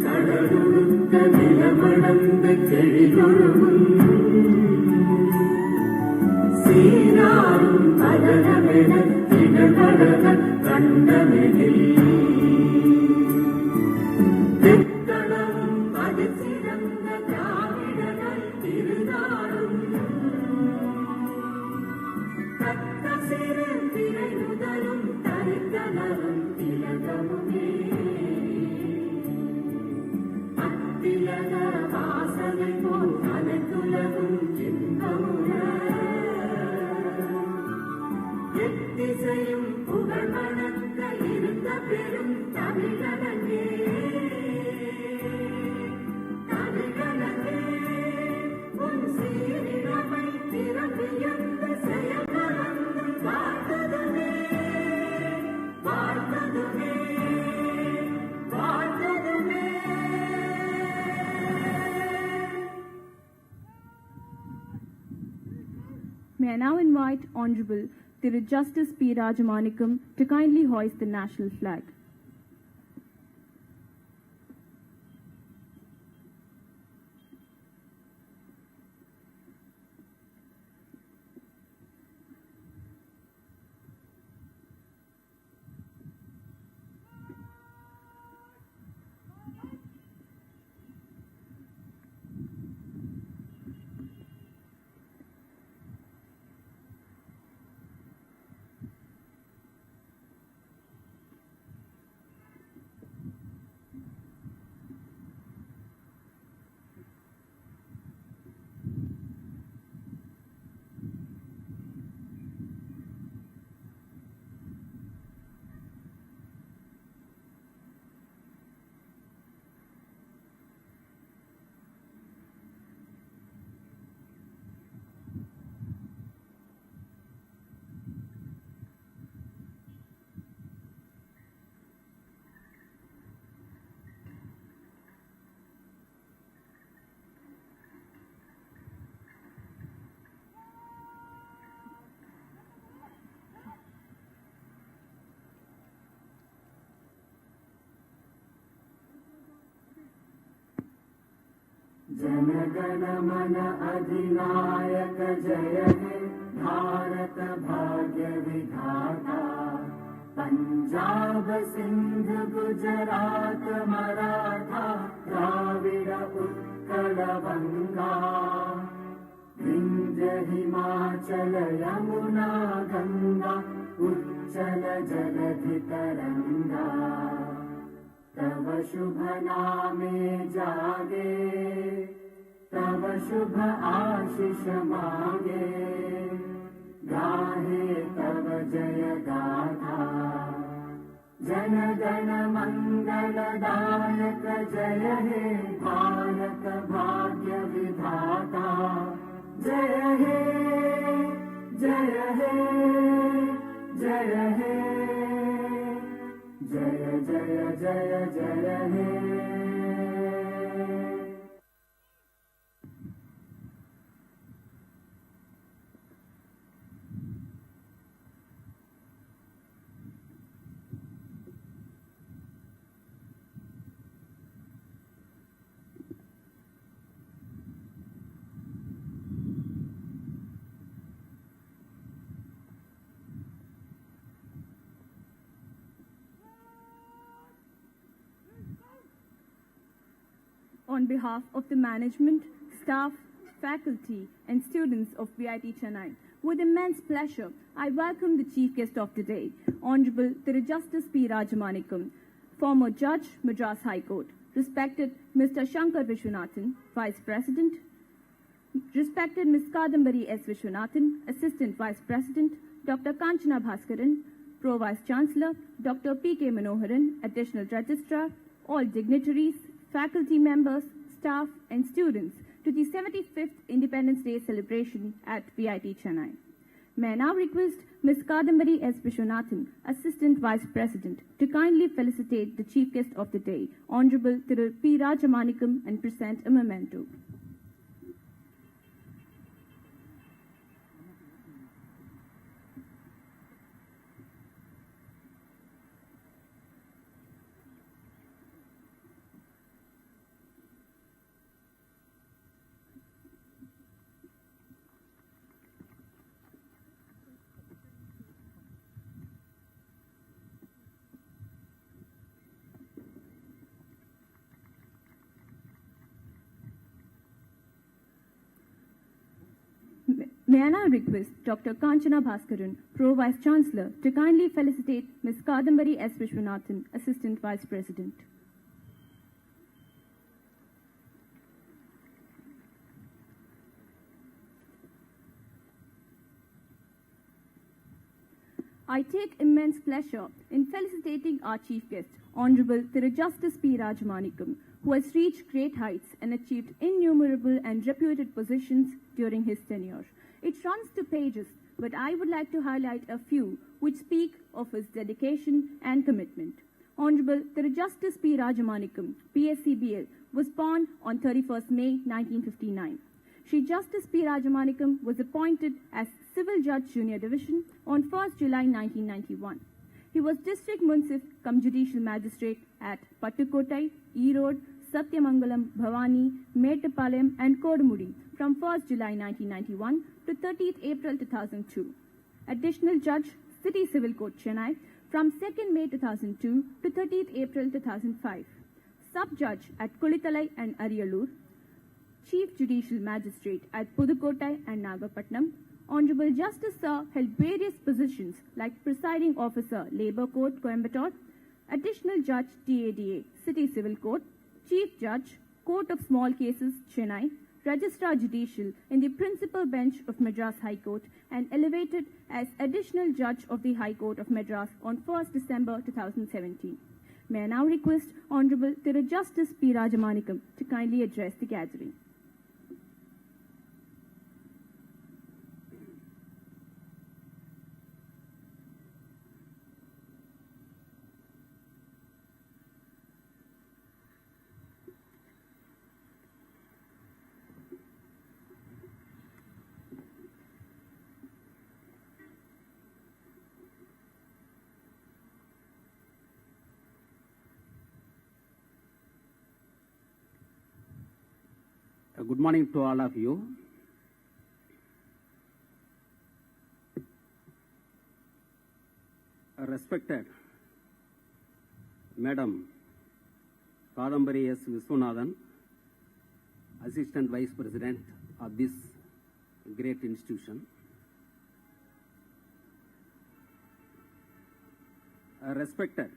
கடலுடுத்த நிலமடந்த கெழிலொழுகும் சீராரும் பதனமென திகழ்வழக கண்டமெனில் தெத்தளவும் அதிசிறந்த திராவிடர்கள் திருநாளும் தத்த சிறு திரை முதலும் தரித்தனரும் திலகமுமே அத்திலக வாசனை போல் அனைத்துலகும் இன்பமுற எத்திசையும் புகழ் வணங்க இருந்த பெரும் தமிழனே தமிழனே உன் சீரிழமை திறமையந்த செயல்படந்து வாழ்ந்ததுமே வாழ்ந்ததுமே வாழ்ந்ததுமே. May I now invite Honorable Thiru Justice P. Rajamanikam to kindly hoist the national flag. जनगण मन अधिनायक जय हे भारत भाग्य विधाता पंजाब सिंध गुजरात मराठा द्राविड़ उत्कल बंगा विंध्य हिमाचल यमुना गंगा उच्चल जलधि तरंगा तव शुभ नामे जागे तव शुभ आशीष मागे गाहे तव जय गाथा जन गण मंगलदायक जय हे भारत भाग्य विधाता जय हे जय हे जय हे जय जय जय जय हे. On behalf of the management, staff, faculty and students of VIT Chennai, with immense pleasure, I welcome the chief guest of the day, Honorable Thiru Justice P. Rajamanikam, former Judge, Madras High Court, respected Mr. Shankar Vishwanathan, Vice President, respected Ms. Kadambari S. Vishwanathan, Assistant Vice President, Dr. Kanchana Bhaskaran, Pro Vice Chancellor, Dr. P.K. Manoharan, Additional Registrar, all dignitaries, faculty members, staff and students to the 75th Independence Day celebration at VIT Chennai. May I now request Ms. Kadambari S. Vishwanathan, Assistant Vice President, to kindly felicitate the chief guest of the day, Honorable Thiru P. Rajamanikam, and present a memento. May I now request Dr. Kanchana Bhaskaran, Pro Vice Chancellor, to kindly felicitate Ms. Kadambari S. Vishwanathan, Assistant Vice President. I take immense pleasure in felicitating our Chief Guest, Honorable Thiru Justice P. Rajamanikam, who has reached great heights and achieved innumerable and reputed positions during his tenure. It runs to pages, but I would like to highlight a few which speak of his dedication and commitment. Honorable Thiru Justice P. Rajamanikam, PSCBL, was born on 31st May 1959. Shri Justice P. Rajamanikam was appointed as Civil Judge Junior Division on 1st July 1991. He was District Munsif cum Judicial Magistrate at Pattukottai, Erode, Satyamangalam, Bhavani, Mettupalayam and Kodamudi from 1st July 1991 to 30th April 2002. Additional Judge, City Civil Court, Chennai from 2nd May 2002 to 30th April 2005. Sub-Judge at Kulithalai and Ariyallur. Chief Judicial Magistrate at Pudukkottai and Nagapattinam. Honorable Justice Sir held various positions like Presiding Officer, Labour Court, Coimbatore, Additional Judge, TADA, City Civil Court, Chief Judge, Court of Small Cases, Chennai, Registrar Judicial in the Principal Bench of Madras High Court, and elevated as Additional Judge of the High Court of Madras on 1st December 2017. May I now request Honorable Thiru Justice P. Rajamanikam to kindly address the gathering. Good morning to all of you. Respected Madam Kadambari S. Vishwanathan, Assistant Vice President of this great institution. Respected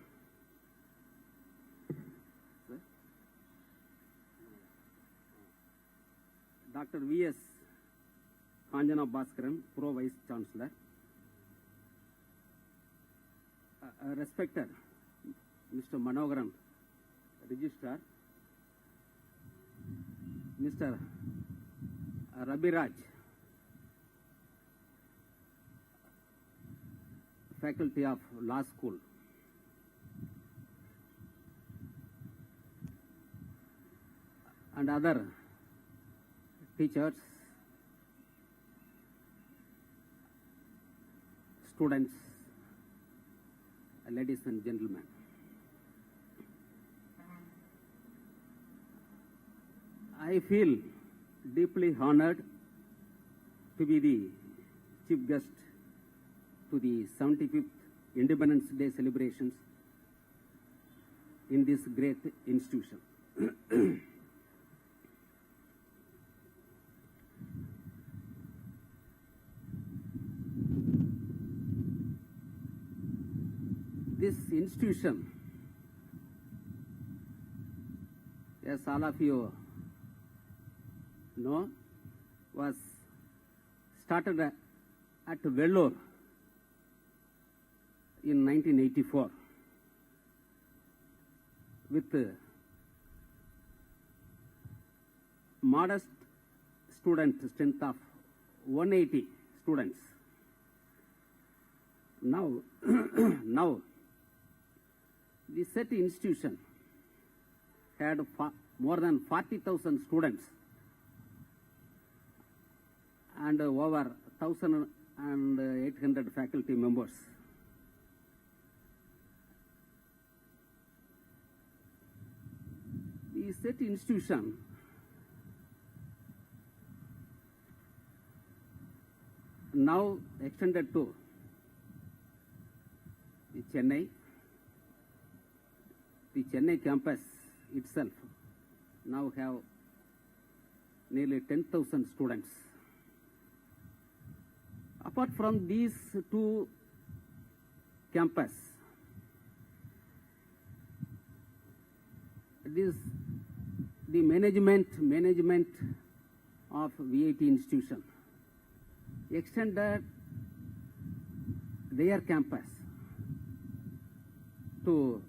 Dr. V.S. Kanchana Bhaskaran, Pro Vice Chancellor. Respected Mr. Manogaran, Registrar. Mr. Rabiraj, Faculty of Law School. And other teachers, students, ladies and gentlemen. I feel deeply honored to be the chief guest to the 75th Independence Day celebrations in this great institution. This institution, as all of you know, was started at Vellore in 1984 with modest student strength of 180 students. Now, the SET institution had more than 40,000 students and over 1,800 faculty members. The SET institution now extended to Chennai. The Chennai campus itself now have nearly 10,000 students. Apart from these two campus, this the management of VIT institution extended their campus to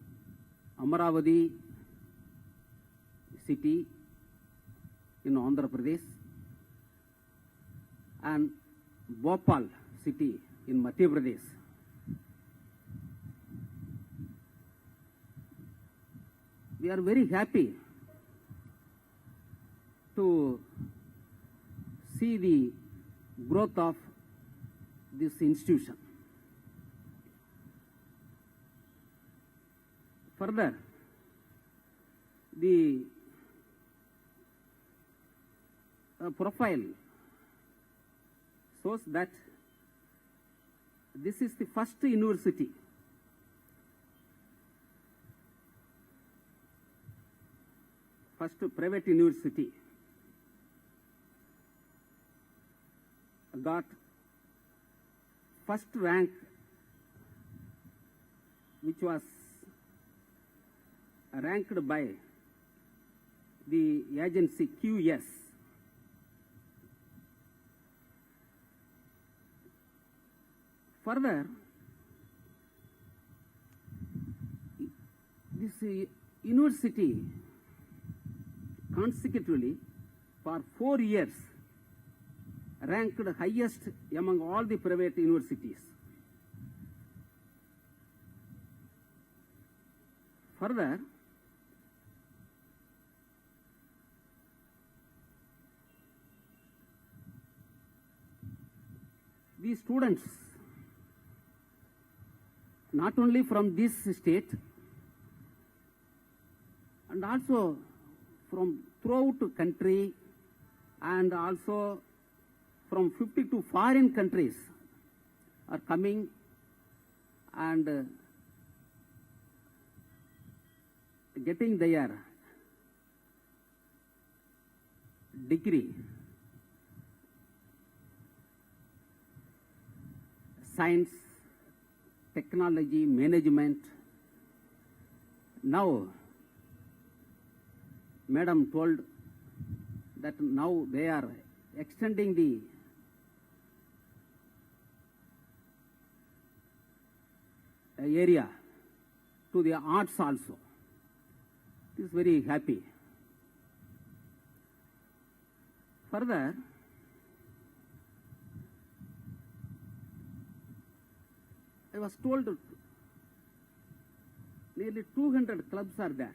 Amaravati city in Andhra Pradesh and Bhopal city in Madhya Pradesh. We are very happy to see the growth of this institution. Further, the profile shows that this is the first university private university got first rank, which was ranked by the agency QS. Further, this university consecutively for 4 years ranked highest among all the private universities. Further, the students not only from this state and also from throughout the country and also from 52 foreign countries are coming and getting their degree, science, technology, management. Now, Madam told that now they are extending the area to the arts also. It is very happy. Further, I was told nearly 200 clubs are there.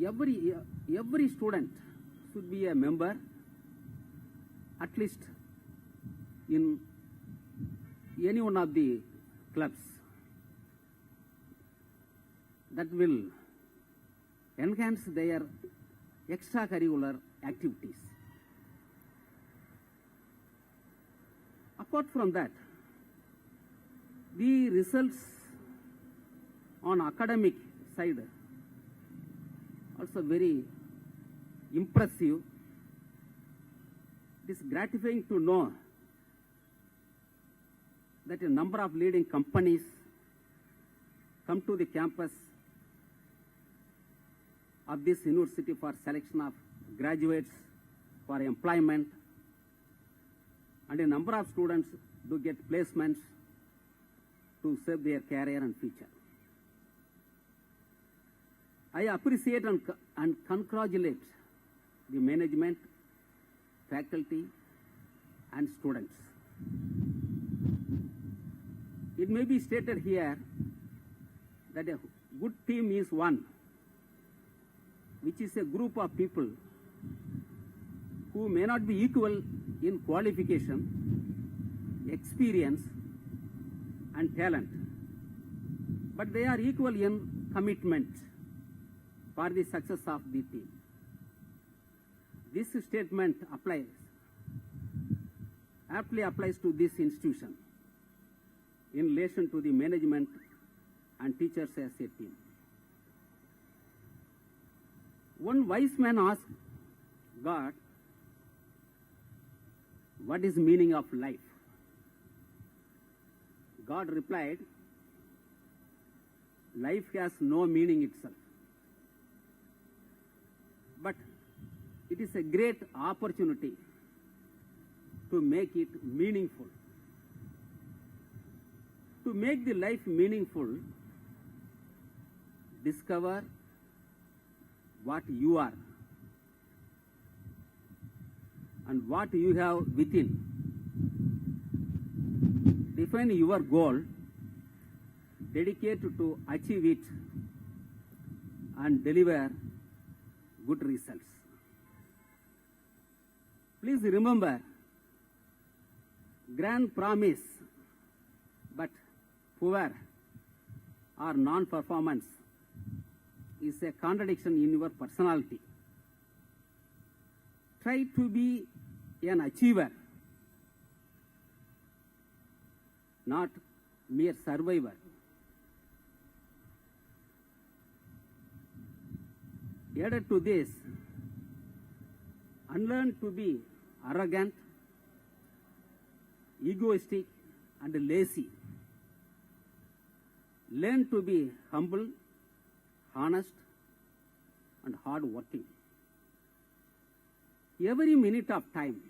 Every student should be a member, at least in any one of the clubs. That will enhance their extracurricular activities. Apart from that, the results on academic side also very impressive. It is gratifying to know that a number of leading companies come to the campus of this university for selection of graduates for employment, and a number of students do get placements to save their career and future. I appreciate and congratulate the management, faculty, and students. It may be stated here that a good team is one, which is a group of people who may not be equal in qualification, experience, and talent, but they are equal in commitment for the success of the team. This statement aptly applies to this institution in relation to the management and teachers as a team. One wise man asked God, what is meaning of life? God replied, life has no meaning itself. But it is a great opportunity to make it meaningful. To make the life meaningful, discover what you are and what you have within. Define your goal, dedicate to achieve it, and deliver good results. Please remember, grand promise, but poor or non-performance is a contradiction in your personality. Try to be an achiever, not mere survivor. Added to this, unlearn to be arrogant, egoistic, and lazy. Learn to be humble, honest, and hard-working. Every minute of time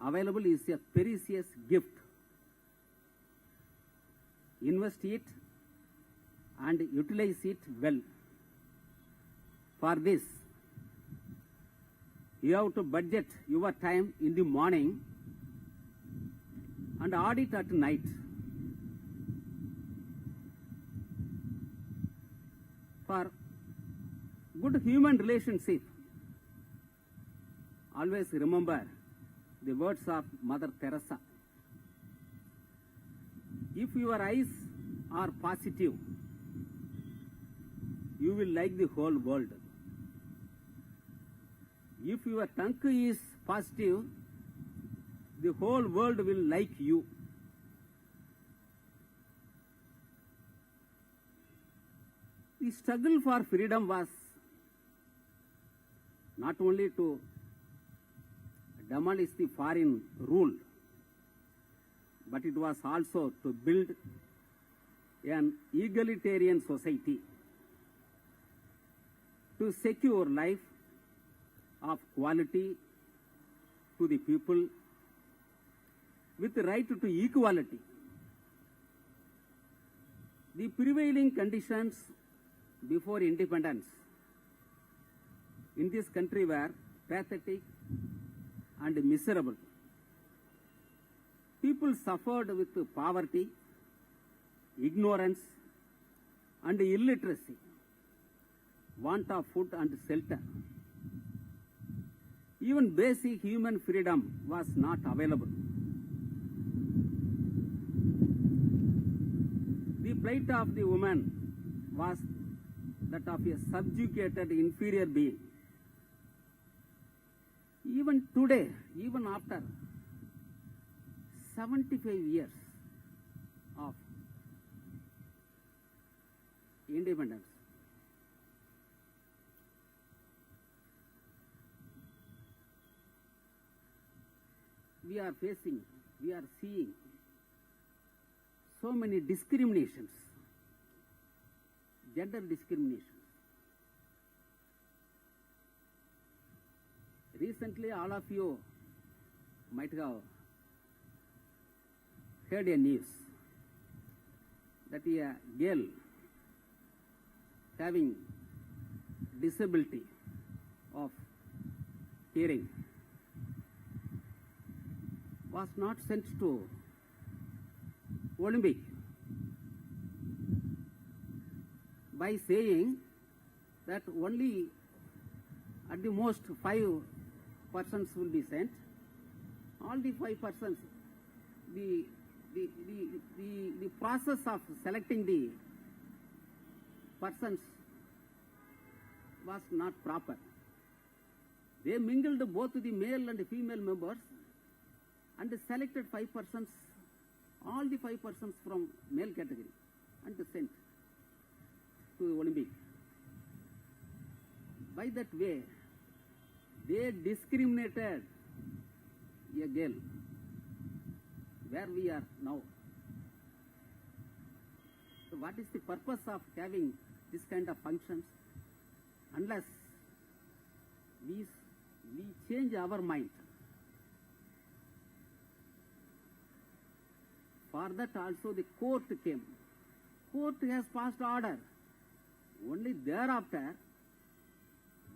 available is a precious gift. Invest it and utilize it well. For this, you have to budget your time in the morning and audit at night. For good human relationship, always remember the words of Mother Teresa. If your eyes are positive, you will like the whole world. If your tongue is positive, the whole world will like you. The struggle for freedom was not only to demolish the foreign rule, but it was also to build an egalitarian society, to secure life of quality to the people with the right to equality. The prevailing conditions before independence in this country were pathetic and miserable. People suffered with poverty, ignorance, and illiteracy, want of food and shelter. Even basic human freedom was not available. The plight of the woman was that of a subjugated inferior being. Even today, even after 75 years of independence, we are seeing so many discriminations, gender discriminations. Recently, all of you might have heard a news that a girl having disability of hearing was not sent to Olympic by saying that only at the most 5 persons will be sent. All the 5 persons, the process of selecting the persons was not proper. They mingled both the male and female members and selected 5 persons, all the 5 persons from male category, and sent to Olympic. By that way, they discriminated a girl where we are now. So what is the purpose of having this kind of functions unless we change our mind? For that also the court came. Court has passed order. Only thereafter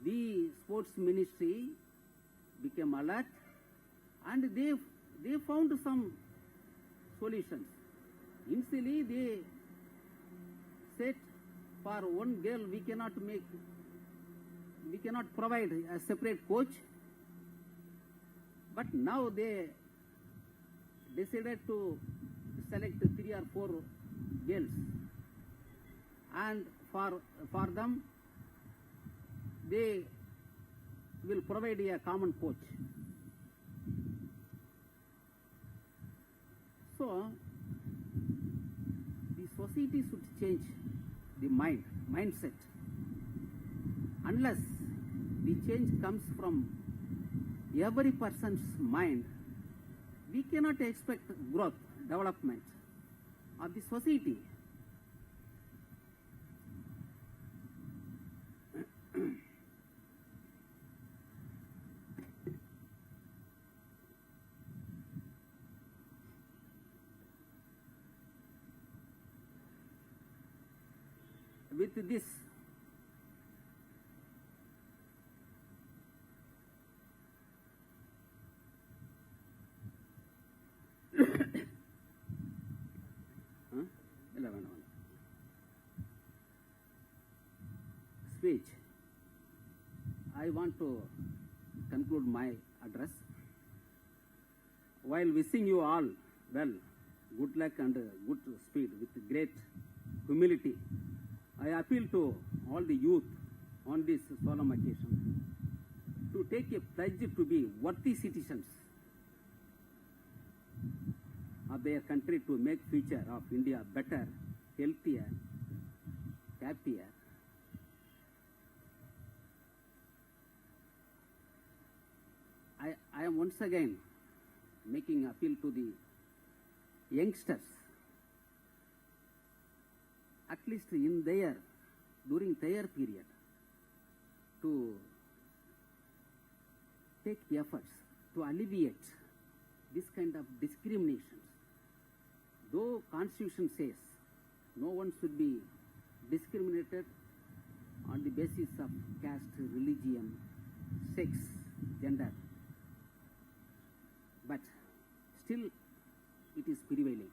the sports ministry became alert and they found some solutions. Initially they said for one girl we cannot provide a separate coach, but now they decided to select 3 or 4 girls, and for them they will provide a common coach. So the society should change the mindset. Unless the change comes from every person's mind, we cannot expect growth, development of the society. With this, speech, I want to conclude my address while wishing you all well, good luck and good speed with great humility. I appeal to all the youth on this solemn occasion to take a pledge to be worthy citizens of their country, to make future of India better, healthier, happier. I am once again making appeal to the youngsters, at least during their period, to take efforts to alleviate this kind of discriminations. Though Constitution says no one should be discriminated on the basis of caste, religion, sex, gender, but still it is prevailing.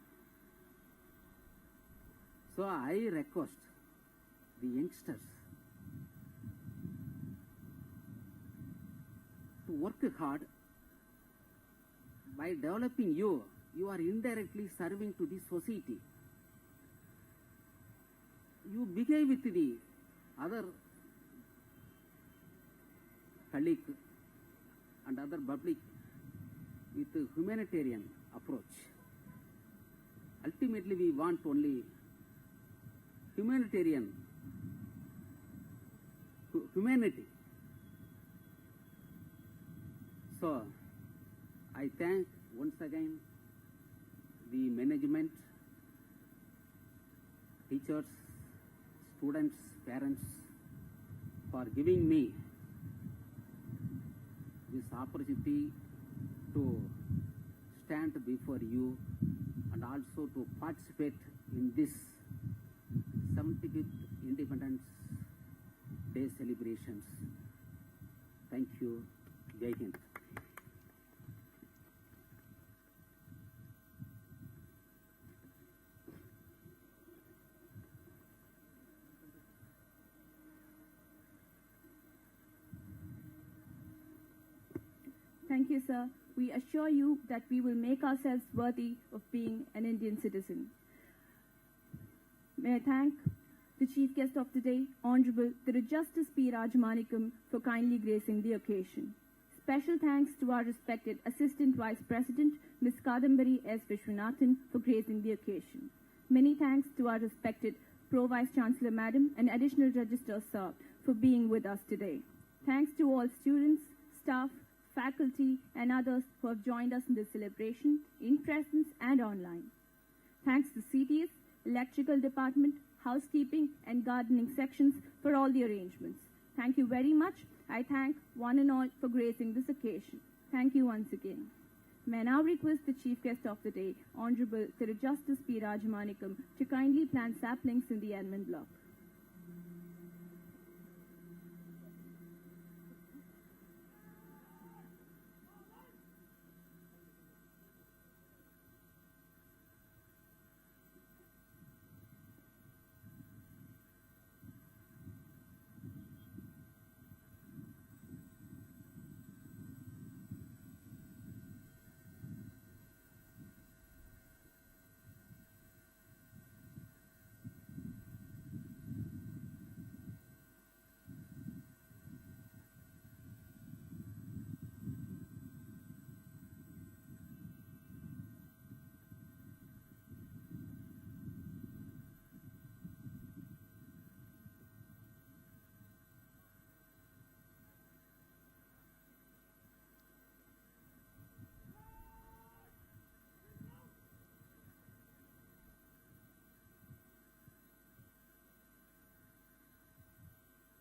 So I request the youngsters to work hard. By developing you are indirectly serving to the society. You behave with the other colleague and other public with a humanitarian approach. Ultimately, we want only humanitarian humanity. So, I thank once again the management, teachers, students, parents for giving me this opportunity to stand before you and also to participate in this 75th Independence Day celebrations. Thank you. Jai Hind. Thank you, sir. We assure you that we will make ourselves worthy of being an Indian citizen. May I thank the Chief Guest of the Day, Honorable the Justice P. Rajamanikam, for kindly gracing the occasion. Special thanks to our respected Assistant Vice President, Ms. Kadambari S. Vishwanathan, for gracing the occasion. Many thanks to our respected Pro Vice Chancellor Madam and Additional Registrar Sir for being with us today. Thanks to all students, staff, faculty, and others who have joined us in this celebration in presence and online. Thanks to CTS, Electrical Department, Housekeeping, and Gardening sections for all the arrangements. Thank you very much. I thank one and all for gracing this occasion. Thank you once again. May I now request the Chief Guest of the Day, Honorable Thiru Justice P. Rajamanikam, to kindly plant saplings in the admin block.